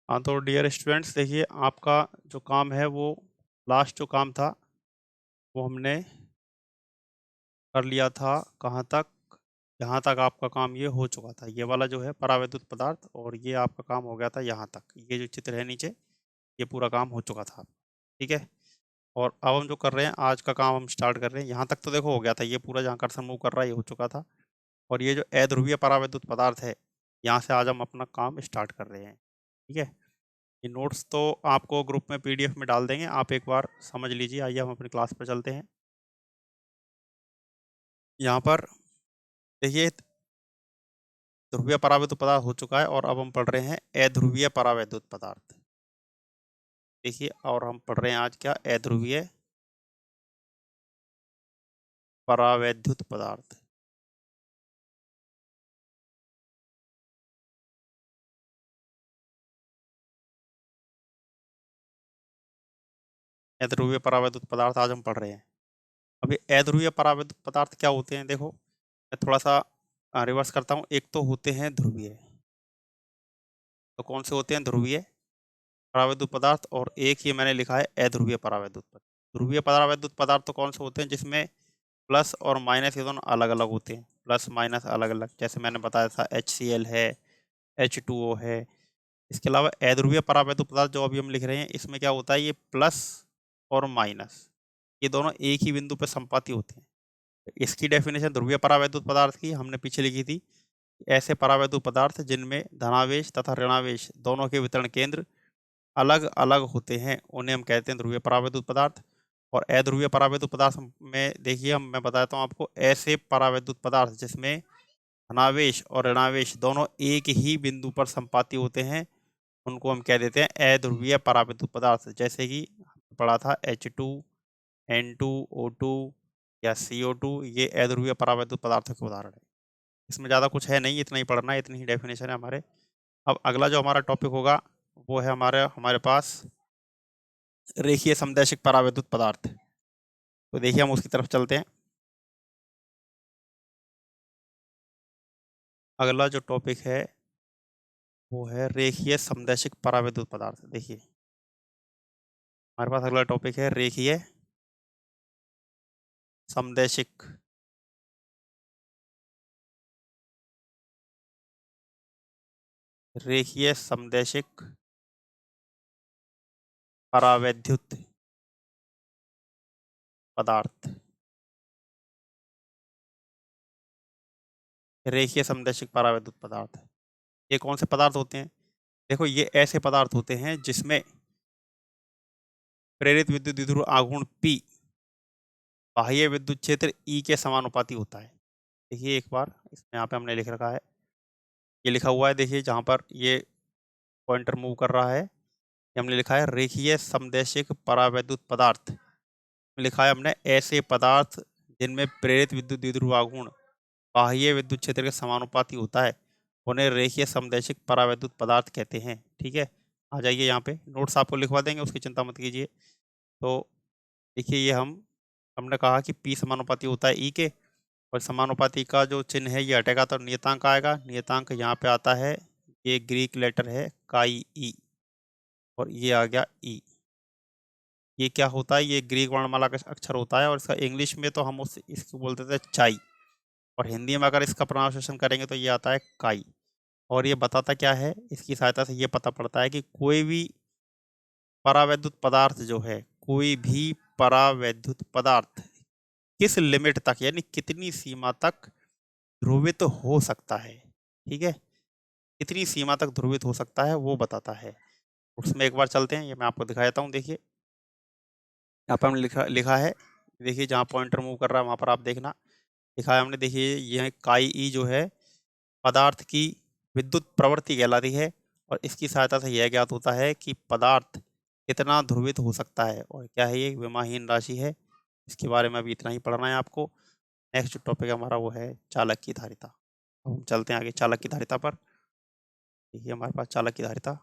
हाँ, तो dear students देखिए आपका जो काम है वो लास्ट जो काम था वो हमने कर लिया था कहाँ तक। यहाँ तक आपका काम ये हो चुका था, ये वाला जो है परावैद्युत पदार्थ, और ये आपका काम हो गया था यहाँ तक। ये जो चित्र है नीचे, ये पूरा काम हो चुका था। ठीक है। और अब हम जो कर रहे हैं, आज का काम हम स्टार्ट कर रहे हैं। यहाँ तक तो देखो हो गया था, ये पूरा जहाँ कर्सर मूव कर रहा है ये हो चुका था। और ये जो अध्रुवीय परावैद्युत पदार्थ है, यहाँ से आज हम अपना काम स्टार्ट कर रहे हैं। ठीक है। ये नोट्स तो आपको ग्रुप में पीडीएफ में डाल देंगे, आप एक बार समझ लीजिए। आइए हम अपनी क्लास पर चलते हैं। यहाँ पर देखिए ध्रुवीय परावैद्युत पदार्थ हो चुका है, और अब हम पढ़ रहे हैं अध्रुवीय परावैद्युत पदार्थ। देखिए, और हम पढ़ रहे हैं आज क्या, अध्रुवीय परावैद्युत पदार्थ। अध्रुवीय परावैद्युत पदार्थ आज हम पढ़ रहे हैं। अभी अध्रुवीय परावैद्युत पदार्थ क्या होते हैं, देखो मैं थोड़ा सा रिवर्स करता हूँ। एक तो होते हैं ध्रुवीय, तो कौन से होते हैं, ध्रुवीय परावैद्युत पदार्थ, और एक ही मैंने लिखा है अध्रुवीय परावैद्युत पदार्थ। ध्रुवीय परावैद्युत पदार्थ तो कौन से होते हैं, जिसमें प्लस और माइनस ये दोनों अलग अलग होते हैं, प्लस माइनस अलग अलग। जैसे मैंने बताया था HCl है, H2O है। इसके अलावा अध्रुवीय परावैद्युत पदार्थ जो अभी हम लिख रहे हैं, इसमें क्या होता है, ये प्लस और माइनस ये दोनों एक ही बिंदु पर संपाती होते हैं। इसकी डेफिनेशन ध्रुवीय परावैद्युत पदार्थ की हमने पीछे लिखी थी। ऐसे परावैद्युत पदार्थ जिनमें धनावेश तथा ऋणावेश दोनों के वितरण केंद्र अलग अलग होते हैं, उन्हें हम कहते हैं ध्रुवीय परावैद्युत पदार्थ। और अध्रुवीय परावैद्युत पदार्थ में देखिए, हम मैं बताता हूँ आपको, ऐसे परावैद्युत पदार्थ जिसमें धनावेश और ऋणावेश दोनों एक ही बिंदु पर संपाती होते हैं, उनको हम कह देते हैं अध्रुवीय परावैद्युत पदार्थ। जैसे कि पढ़ा था H2, N2, O2 या CO2, ये अध्रुवीय परावैद्युत पदार्थों के उदाहरण है। इसमें ज़्यादा कुछ है नहीं, इतना ही पढ़ना है, इतनी ही डेफिनेशन है हमारे। अब अगला जो हमारा टॉपिक होगा वो है हमारे पास रेखीय समदैशिक परावैद्युत पदार्थ। तो देखिए हम उसकी तरफ चलते हैं। अगला जो टॉपिक है वो है रेखीय समदैशिक परावैद्युत पदार्थ। देखिए हमारे पास अगला टॉपिक है रेखीय समदैशिक रेखीय समदैशिक परावैद्युत पदार्थ। रेखीय समदैशिक परावैद्युत पदार्थ ये कौन से पदार्थ होते हैं, देखो ये ऐसे पदार्थ होते हैं जिसमें प्रेरित विद्युत द्विध्रुव आघूर्ण P बाह्य विद्युत क्षेत्र E के समानुपाती होता है। देखिए एक बार इसमें यहाँ पे हमने लिख रखा है, ये लिखा हुआ है, देखिए जहाँ पर ये पॉइंटर मूव कर रहा है, ये हमने लिखा है रेखीय समदैशिक परावैद्युत पदार्थ। लिखा है हमने ऐसे पदार्थ जिनमें प्रेरित विद्युत द्विध्रुव आघूर्ण बाह्य विद्युत क्षेत्र के समानुपाती होता है, उन्हें रेखीय समदैशिक परावैद्युत पदार्थ कहते हैं। ठीक है, आ जाइए यहाँ पे, नोट्स आपको लिखवा देंगे, उसकी चिंता मत कीजिए। तो देखिए ये हमने कहा कि P समानुपाती होता है E के, और समानुपाती का जो चिन्ह है ये हटेगा तो नियतांक आएगा। नियतांक यहाँ पे आता है, ये ग्रीक लेटर है काई ई, और ये आ गया ई। ये क्या होता है, ये ग्रीक वर्णमाला का अक्षर होता है, और इसका इंग्लिश में तो हम इसको बोलते थे चाई, और हिंदी में अगर इसका प्रोनाउंसिएशन करेंगे तो ये आता है काई। और ये बताता क्या है, इसकी सहायता से ये पता पड़ता है कि कोई भी परावैद्युत पदार्थ जो है, कोई भी परावैद्युत पदार्थ किस लिमिट तक यानी कितनी सीमा तक ध्रुवित हो सकता है। ठीक है, कितनी सीमा तक ध्रुवित हो सकता है वो बताता है। उसमें एक बार चलते हैं, ये मैं आपको दिखा देता हूँ। देखिए यहाँ पर हमने लिखा लिखा है, देखिए जहाँ पॉइंटर मूव कर रहा है वहाँ पर आप देखना, लिखा है हमने, देखिए यह काई ई जो है पदार्थ की विद्युत प्रवृत्ति कहलाती है, और इसकी सहायता से यह ज्ञात होता है कि पदार्थ कितना ध्रुवित हो सकता है। और क्या है, ये विमाहीन राशि है। इसके बारे में अभी इतना ही पढ़ना है आपको। नेक्स्ट जो टॉपिक हमारा वो है चालक की धारिता। अब हम चलते हैं आगे चालक की धारिता पर। देखिए हमारे पास चालक की धारिता,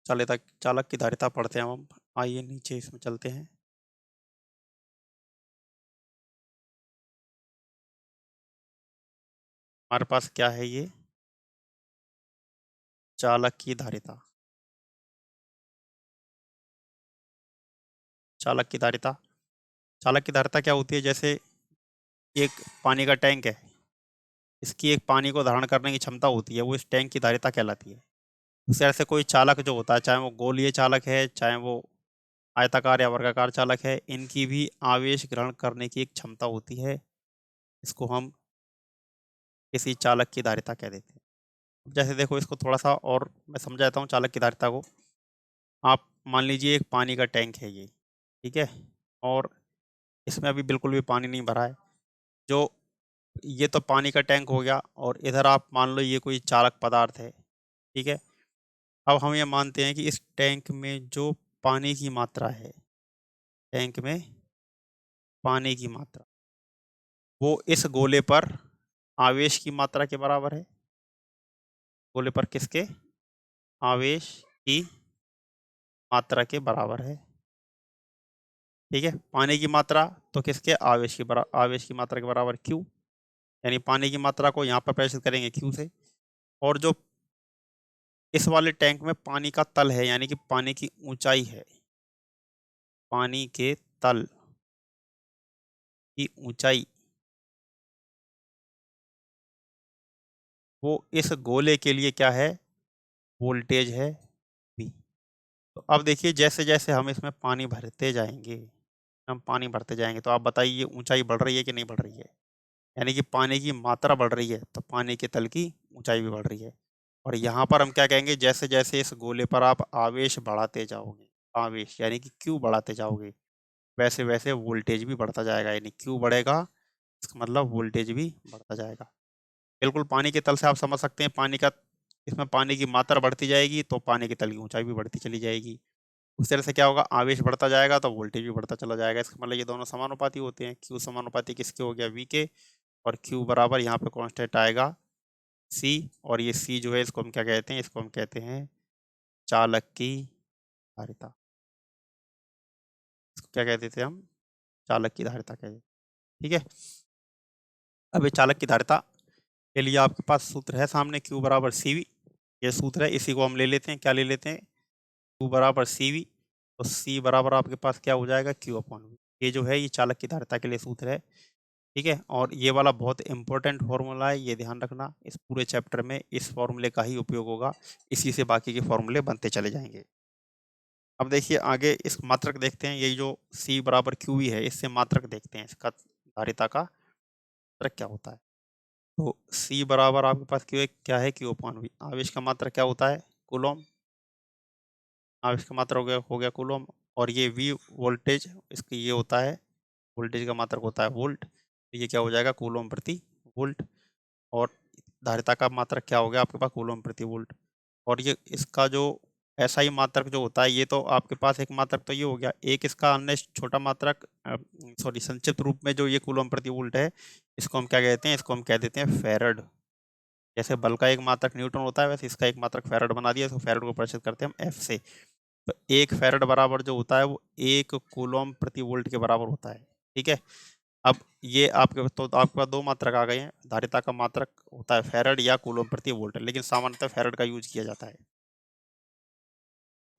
चालक की धारिता पढ़ते हैं हम। आइए नीचे इसमें चलते हैं। हमारे पास क्या है, ये चालक की धारिता। चालक की धारिता, चालक की धारिता क्या होती है, जैसे एक पानी का टैंक है, इसकी एक पानी को धारण करने की क्षमता होती है, वो इस टैंक की धारिता कहलाती है। उस तरह से कोई चालक जो होता है, चाहे वो गोलीय चालक है, चाहे वो आयताकार या वर्गाकार चालक है, इनकी भी आवेश ग्रहण करने की एक क्षमता होती है। इसको हम किसी चालक की धारिता कह देते हैं। जैसे देखो, इसको थोड़ा सा और मैं समझाता हूँ चालक की धारिता को। आप मान लीजिए एक पानी का टैंक है ये, ठीक है, और इसमें अभी बिल्कुल भी पानी नहीं भरा है। जो ये तो पानी का टैंक हो गया, और इधर आप मान लो ये कोई चालक पदार्थ है, ठीक है। अब हम ये मानते हैं कि इस टैंक में जो पानी की मात्रा है, टैंक में पानी की मात्रा, वो इस गोले पर आवेश की मात्रा के बराबर है। गोले पर किसके, आवेश की मात्रा के बराबर है, ठीक है। पानी की मात्रा तो किसके, आवेश की मात्रा के बराबर क्यू, यानी पानी की मात्रा को यहाँ पर प्रदर्शित करेंगे क्यू से। और जो इस वाले टैंक में पानी का तल है, यानी कि पानी की ऊंचाई है, पानी के तल की ऊंचाई, वो इस गोले के लिए क्या है, वोल्टेज है V। तो अब देखिए, जैसे जैसे हम इसमें पानी भरते जाएंगे, हम पानी भरते जाएंगे, तो आप बताइए ये ऊंचाई बढ़ रही है कि नहीं बढ़ रही है। यानी कि पानी की मात्रा बढ़ रही है, तो पानी के तल की ऊंचाई भी बढ़ रही है। और यहाँ पर हम क्या कहेंगे, जैसे जैसे इस गोले पर आप आवेश बढ़ाते जाओगे, आवेश यानी कि क्यू बढ़ाते जाओगे, वैसे वैसे वोल्टेज भी बढ़ता जाएगा। यानी क्यू बढ़ेगा, इसका मतलब वोल्टेज भी बढ़ता जाएगा। बिल्कुल पानी के तल से आप समझ सकते हैं, पानी का, इसमें पानी की मात्रा बढ़ती जाएगी तो पानी के तल की ऊंचाई भी बढ़ती चली जाएगी। उस तरह से क्या होगा, आवेश बढ़ता जाएगा तो वोल्टेज भी बढ़ता चला जाएगा। इसका मतलब ये दोनों समानुपाती होते हैं। क्यू समानुपाती किसके हो गया, V के, और क्यू बराबर यहाँ पे कांस्टेंट आएगा C। और ये C जो है, इसको हम क्या कहते हैं, इसको हम कहते हैं चालक की धारिता। इसको क्या कहते थे हम, चालक की धारिता कहते, ठीक है। अब ये चालक की धारिता के लिए आपके पास सूत्र है सामने, Q बराबर CV। ये सूत्र है, इसी को हम ले लेते हैं, क्या ले लेते हैं, Q बराबर CV। तो C बराबर आपके पास क्या हो जाएगा, Q अपॉन V। ये जो है, ये चालक की धारिता के लिए सूत्र है, ठीक है। और ये वाला बहुत इंपॉर्टेंट फॉर्मूला है, ये ध्यान रखना। इस पूरे चैप्टर में इस फॉर्मूले का ही उपयोग होगा, इसी से बाकी के फॉर्मूले बनते चले जाएंगे। अब देखिए आगे इस मात्रक देखते हैं, यही जो C बराबर QV है, इससे मात्रक देखते हैं, इसका धारिता का मात्रक क्या होता है। तो C बराबर आपके पास क्या है, Q अपॉन V। आवेश का मात्रक क्या होता है, कूलम। आवेश का मात्रक हो गया कूलम। और ये V वोल्टेज, इसकी ये होता है, वोल्टेज का मात्रक होता है वोल्ट। तो ये क्या हो जाएगा, कूलम प्रति वोल्ट। और धारिता का मात्रक क्या हो गया आपके पास, कूलम प्रति वोल्ट। और ये इसका जो ऐसा ही मात्रक जो होता है, ये तो आपके पास एक मात्रक तो ये हो गया, एक इसका अन्य छोटा मात्रक, सॉरी संक्षिप्त रूप में जो ये कूलम प्रति वोल्ट है, इसको हम क्या कहते हैं, इसको हम कह देते हैं फैरड। जैसे बल का एक मात्रक न्यूटन होता है, वैसे इसका एक मात्रक फैरड बना दिया, इसको फैरड को परिचित करते हैं हम F से। तो एक फैरड बराबर जो होता है, वो एक कूलम प्रति वोल्ट के बराबर होता है, ठीक है। अब ये आपके तो आपके पास दो मात्रक आ गए हैं। धारिता का मात्रक होता है फैरड या कूलम प्रति वोल्ट, लेकिन सामान्यतः फैरड का यूज किया जाता है।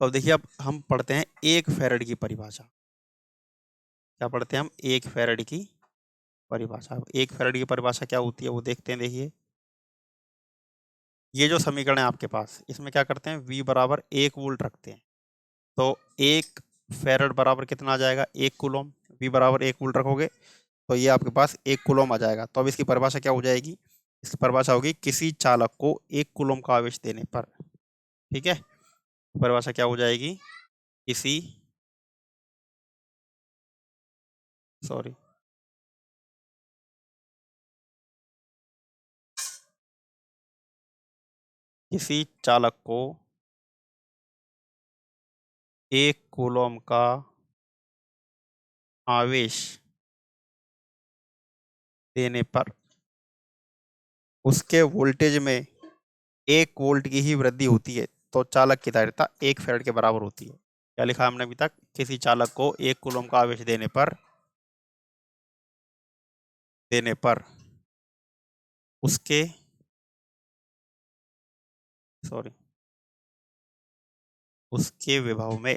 तो अब देखिए, अब हम पढ़ते हैं एक फैरड की परिभाषा। क्या पढ़ते हैं हम, एक फैरड की परिभाषा। एक फैरड की परिभाषा क्या होती है वो देखते हैं। देखिए, ये जो समीकरण है आपके पास, इसमें क्या करते हैं, V बराबर 1 वोल्ट रखते हैं। तो एक फैरड बराबर कितना आ जाएगा, 1 कूलम। V बराबर 1 वोल्ट रखोगे तो ये आपके पास 1 कूलम आ जाएगा। तो अब इसकी परिभाषा क्या हो जाएगी, इसकी परिभाषा होगी किसी चालक को 1 कूलम का आवेश देने पर, ठीक है। परिभाषा क्या हो जाएगी, किसी, सॉरी, किसी चालक को 1 कूलम का आवेश देने पर उसके वोल्टेज में 1 वोल्ट की ही वृद्धि होती है, तो चालक की धारिता 1 फैरड के बराबर होती है। क्या लिखा हमने अभी तक, किसी चालक को 1 कूलम का आवेश देने पर उसके सॉरी, उसके विभव में,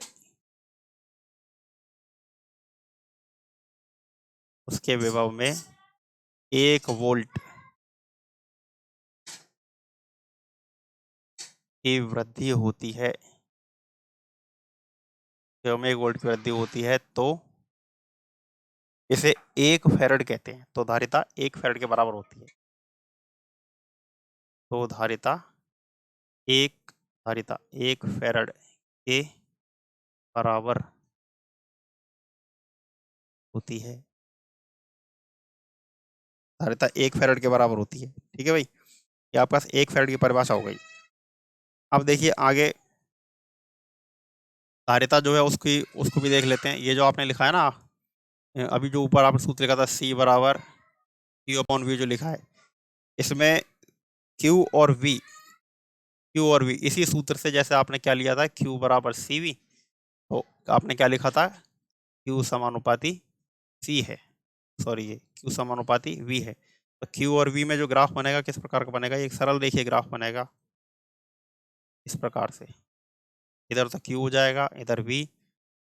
उसके विभव में 1 वोल्ट की वृद्धि होती है, विभव में 1 वोल्ट की वृद्धि होती है तो इसे 1 फैरड कहते हैं। तो धारिता 1 फैरड के बराबर होती है। तो धारिता 1 फैरड के बराबर होती है। धारिता 1 फैरड के बराबर होती है। ठीक है भाई, ये आपके पास 1 फैरड की परिभाषा हो गई। अब देखिए आगे धारिता जो है उसको भी देख लेते हैं। ये जो आपने लिखा है ना, अभी जो ऊपर आपने सूत्र लिखा था C बराबर Q/V जो लिखा है, इसमें Q और V इसी सूत्र से जैसे आपने क्या लिया था, Q बराबर CV, तो आपने क्या लिखा था, Q समानुपाती C है, सॉरी ये Q समानुपाती V है। तो Q और V में जो ग्राफ बनेगा किस प्रकार का बनेगा, एक सरल रेखीय ग्राफ बनेगा इस प्रकार से। इधर तो Q हो जाएगा, इधर V,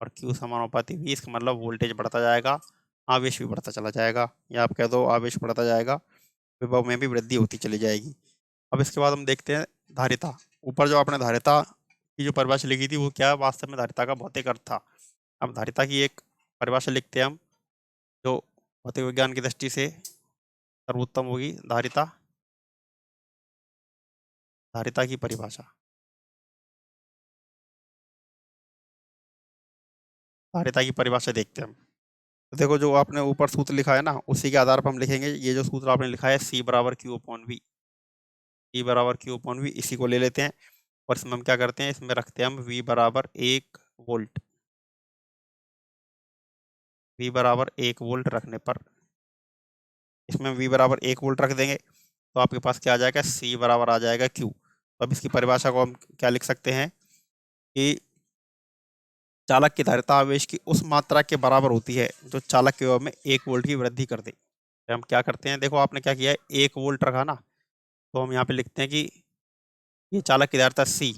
और Q समानुपाती V, इसका मतलब वोल्टेज बढ़ता जाएगा, आवेश भी बढ़ता चला जाएगा, या आप कह दो आवेश बढ़ता जाएगा, विभव में भी वृद्धि होती चली जाएगी। अब इसके बाद हम देखते हैं धारिता। ऊपर जो आपने धारिता की जो परिभाषा लिखी थी वो क्या वास्तव में धारिता का भौतिक अर्थ था। अब धारिता की एक परिभाषा लिखते हैं हम, जो भौतिक विज्ञान की दृष्टि से सर्वोत्तम होगी। धारिता, धारिता की परिभाषा, धारिता की परिभाषा देखते हैं हम। तो देखो जो आपने ऊपर सूत्र लिखा है ना, उसी के आधार पर हम लिखेंगे। ये जो सूत्र आपने लिखा है C बराबर Q/V, C बराबर Q/V, इसी को ले लेते हैं और इसमें हम क्या करते हैं, इसमें रखते हैं हम V बराबर 1 वोल्ट। V बराबर 1 वोल्ट रखने पर, इसमें V बराबर 1 वोल्ट रख देंगे तो आपके पास क्या आ जाएगा, C बराबर आ जाएगा Q। तो अब इसकी परिभाषा को हम क्या लिख सकते हैं कि चालक की धारिता आवेश की उस मात्रा के बराबर होती है जो चालक के विभव में 1 वोल्ट की वृद्धि कर दे। तो हम क्या करते हैं, देखो आपने क्या किया है, 1 वोल्ट रखा ना, तो हम यहाँ पे लिखते हैं कि ये चालक की धारिता C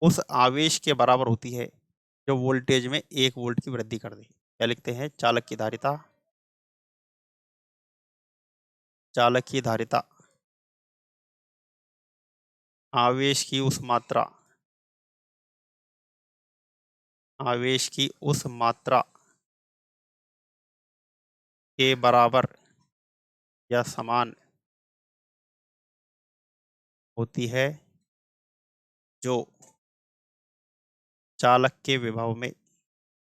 उस आवेश के बराबर होती है जो वोल्टेज में 1 वोल्ट की वृद्धि कर दे। क्या लिखते हैं, चालक की धारिता, चालक की धारिता आवेश की उस मात्रा, आवेश की उस मात्रा के बराबर या समान होती है जो चालक के विभव में,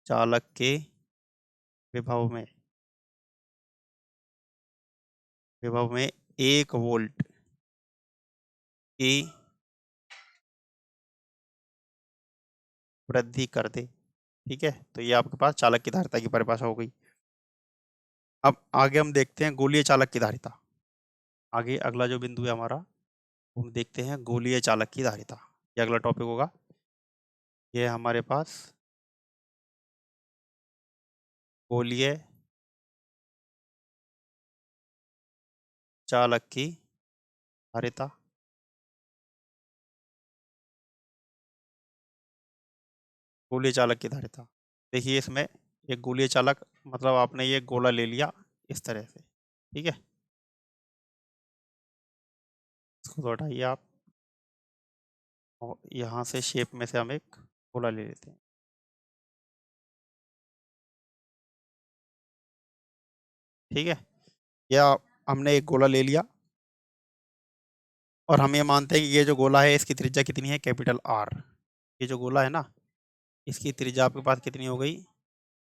चालक के विभव में, विभव में 1 वोल्ट की वृद्धि कर दे। ठीक है, तो ये आपके पास चालक की धारिता की परिभाषा हो गई। अब आगे हम देखते हैं गोलीय चालक की धारिता। आगे अगला जो बिंदु है हमारा, हम देखते हैं गोलीय चालक की धारिता। ये अगला टॉपिक होगा। ये हमारे पास गोलीय चालक की धारिता, गोलीय चालक की धारिता। देखिए इसमें एक गोलीय चालक, मतलब आपने ये गोला ले लिया इस तरह से, ठीक है, इसको तो हटाइए आप, और यहाँ से शेप में से हम एक गोला ले लेते हैं। ठीक है, या हमने एक गोला ले लिया और हम ये मानते हैं कि ये जो गोला है इसकी त्रिज्या कितनी है, कैपिटल R। ये जो गोला है ना, इसकी त्रिज्या आपके पास कितनी हो गई,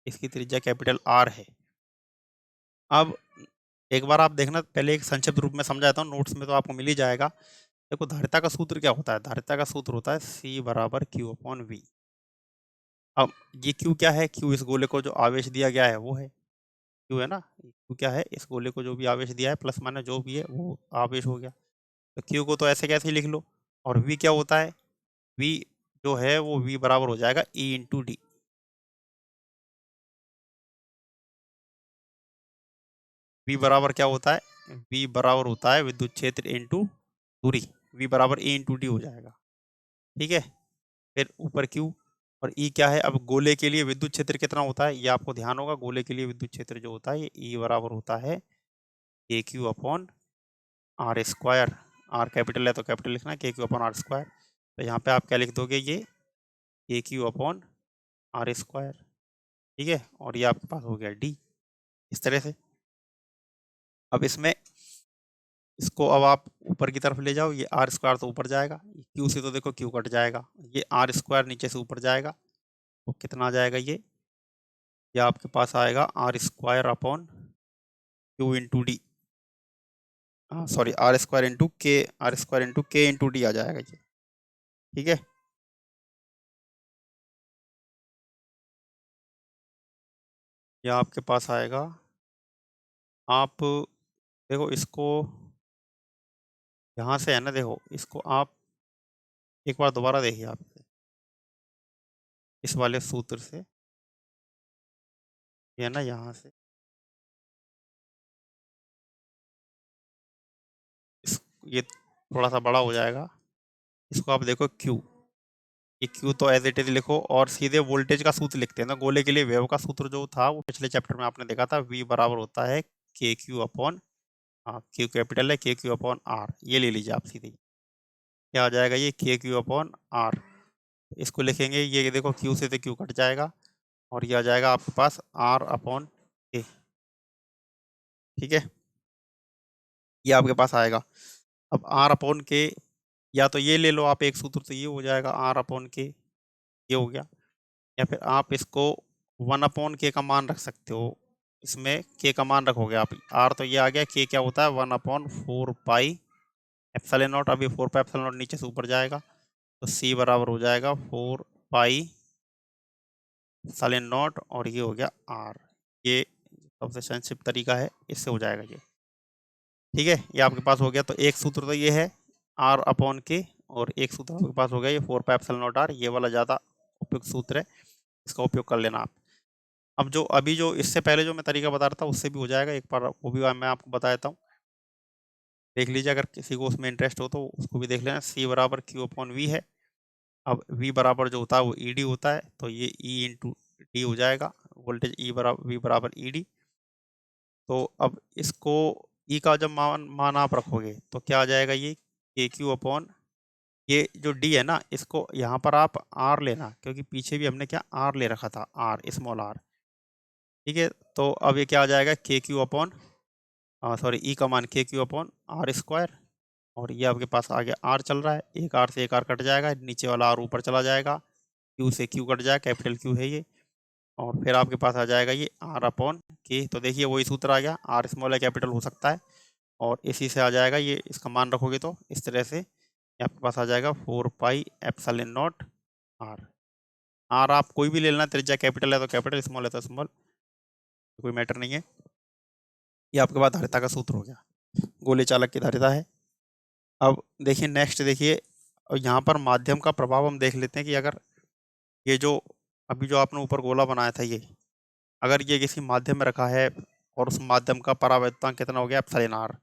इसकी त्रिज्या कैपिटल R है। अब एक बार आप देखना, पहले एक संक्षिप्त रूप में समझाता हूँ, नोट्स में तो आपको मिल ही जाएगा। देखो धारिता का सूत्र क्या होता है, धारिता का सूत्र होता है C बराबर Q/V। अब ये Q क्या है, Q इस गोले को जो आवेश दिया गया है वो है Q, है ना। Q क्या है, इस गोले को जो भी आवेश दिया है, प्लस माइनस जो भी है वो आवेश हो गया। तो Q को तो ऐसे कैसे लिख लो, और V क्या होता है, V जो है वो V बराबर हो जाएगा E/D। V बराबर क्या होता है, V बराबर होता है विद्युत क्षेत्र इंटू दूरी, V बराबर E/D हो जाएगा। ठीक है। फिर ऊपर Q और E क्या है, अब गोले के लिए विद्युत क्षेत्र कितना होता है ये आपको ध्यान होगा। गोले के लिए विद्युत क्षेत्र जो होता है ये E बराबर होता है KQ upon R square. R capital है तो कैपिटल लिखना है, KQ अपॉन आर स्क्वायर। तो यहाँ पे आप क्या लिख दोगे, ये KQ अपॉन आर स्क्वायर, ठीक है। और ये आपके पास हो गया D इस तरह से। अब इसमें इसको अब आप ऊपर की तरफ ले जाओ, ये आर स्क्वायर तो ऊपर जाएगा, Q से तो देखो Q कट जाएगा, ये आर स्क्वायर नीचे से ऊपर जाएगा, तो कितना आ जाएगा ये आपके पास आएगा R square upon Q into D, sorry R square into K, R square into K into D आ जाएगा ये, ठीक है। ये आपके पास आएगा, आप देखो इसको यहाँ से है ना, देखो इसको आप एक बार दोबारा देखिए आप इस वाले सूत्र से, ये ना यहाँ से इस, ये थोड़ा सा बड़ा हो जाएगा, इसको आप देखो Q, ये Q तो एज इट इज लिखो और सीधे वोल्टेज का सूत्र लिखते हैं ना। गोले के लिए वेव का सूत्र जो था वो पिछले चैप्टर में आपने देखा था, V बराबर होता है KQ अपॉन, हाँ Q कैपिटल है, KQ अपॉन R, ये ले लीजिए आप सीधे, क्या आ जाएगा ये KQ अपॉन R। इसको लिखेंगे, ये देखो Q से तो Q कट जाएगा और ये आ जाएगा आपके पास R अपॉन A, ठीक है। ये आपके पास आएगा। अब R अपॉन के, या तो ये ले लो आप एक सूत्र, तो ये हो जाएगा R अपॉन के, ये हो गया। या फिर आप इसको 1 अपॉन के का मान रख सकते हो, इसमें के का मान रखोगे आप, R तो ये आ गया, के क्या होता है 1 अपॉन 4 पाई एप्सिलॉन नॉट। अभी 4 पाई एप्सिलॉन नॉट नीचे से ऊपर जाएगा, तो C बराबर हो जाएगा 4 पाई एप्सिलॉन नॉट और ये हो गया R। ये सबसे संक्षिप्त तरीका है, इससे हो जाएगा ये, ठीक है। ये आपके पास हो गया। तो एक सूत्र तो ये है R अपॉन के, और एक सूत्र आपके पास हो गया ये 4 पाई एप्सिलॉन नॉट R, ये वाला ज़्यादा उपयुक्त सूत्र है, इसका उपयोग कर लेना आप। अब जो अभी जो इससे पहले जो मैं तरीका बता रहा था उससे भी हो जाएगा, एक बार वो भी मैं आपको बता देता हूँ, देख लीजिए अगर किसी को उसमें इंटरेस्ट हो तो उसको भी देख लेना। C बराबर Q अपॉन V है। अब V बराबर जो होता है वो ED होता है, तो ये E इंटू डी हो जाएगा, वोल्टेज E बराबर V बराबर ED। तो अब इसको E का जब मान आप रखोगे तो क्या आ जाएगा, ये KQ अपॉन, ये जो D है ना इसको यहाँ पर आप R लेना, क्योंकि पीछे भी हमने क्या R ले रखा था, R स्मॉल R, ठीक है। तो अब ये क्या आ जाएगा KQ अपॉन, सॉरी E का मान KQ अपॉन आर स्क्वायर, और ये आपके पास आगे R चल रहा है, एक R से एक R कट जाएगा, नीचे वाला R ऊपर चला जाएगा, Q से Q कट जाएगा, कैपिटल Q है ये, और फिर आपके पास आ जाएगा ये R अपॉन के। तो देखिए वही सूत्र आ गया, R स्मॉल है कैपिटल हो सकता है, और इसी से आ जाएगा ये, इसका मान रखोगे तो इस तरह से ये आपके पास आ जाएगा 4 pi epsilon not R। R आप कोई भी ले लेना, त्रिज्या कैपिटल है तो कैपिटल, स्मॉल है तो स्मॉल, कोई मैटर नहीं है। ये आपके पास धारिता का सूत्र हो गया, गोले चालक की धारिता है। अब देखिए नेक्स्ट, देखिए यहाँ पर माध्यम का प्रभाव हम देख लेते हैं कि अगर ये जो अभी जो आपने ऊपर गोला बनाया था, ये अगर ये किसी माध्यम में रखा है और उस माध्यम का परावर्तनांक कितना हो गया एप्सिलॉन R,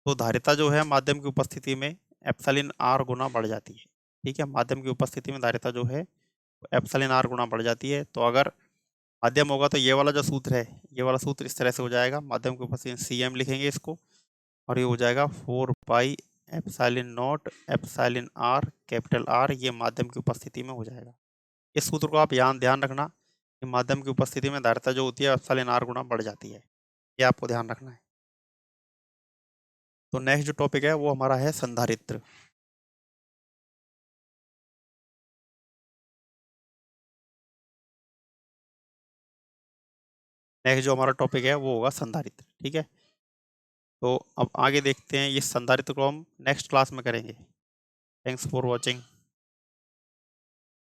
तो धारिता जो है माध्यम की उपस्थिति में एप्सिलॉन R गुना बढ़ जाती है, ठीक है। माध्यम की उपस्थिति में धारिता जो है एप्सिलॉन R गुना बढ़ जाती है। तो अगर माध्यम होगा तो ये वाला जो सूत्र है, ये वाला सूत्र इस तरह से हो जाएगा, माध्यम की उपस्थिति CM लिखेंगे इसको, और ये हो जाएगा 4 pi epsilon not epsilon R capital R, ये माध्यम की उपस्थिति में हो जाएगा। इस सूत्र को आप ध्यान रखना कि माध्यम की उपस्थिति में धारिता जो होती है एप्सिलॉन R गुना बढ़ जाती है, ये आपको ध्यान रखना है। तो नेक्स्ट जो टॉपिक है वो हमारा है संधारित्र। नेक्स्ट जो हमारा टॉपिक है वो होगा संधारित्र, ठीक है। तो अब आगे देखते हैं, ये संधारित्र को हम नेक्स्ट क्लास में करेंगे। Thanks for watching.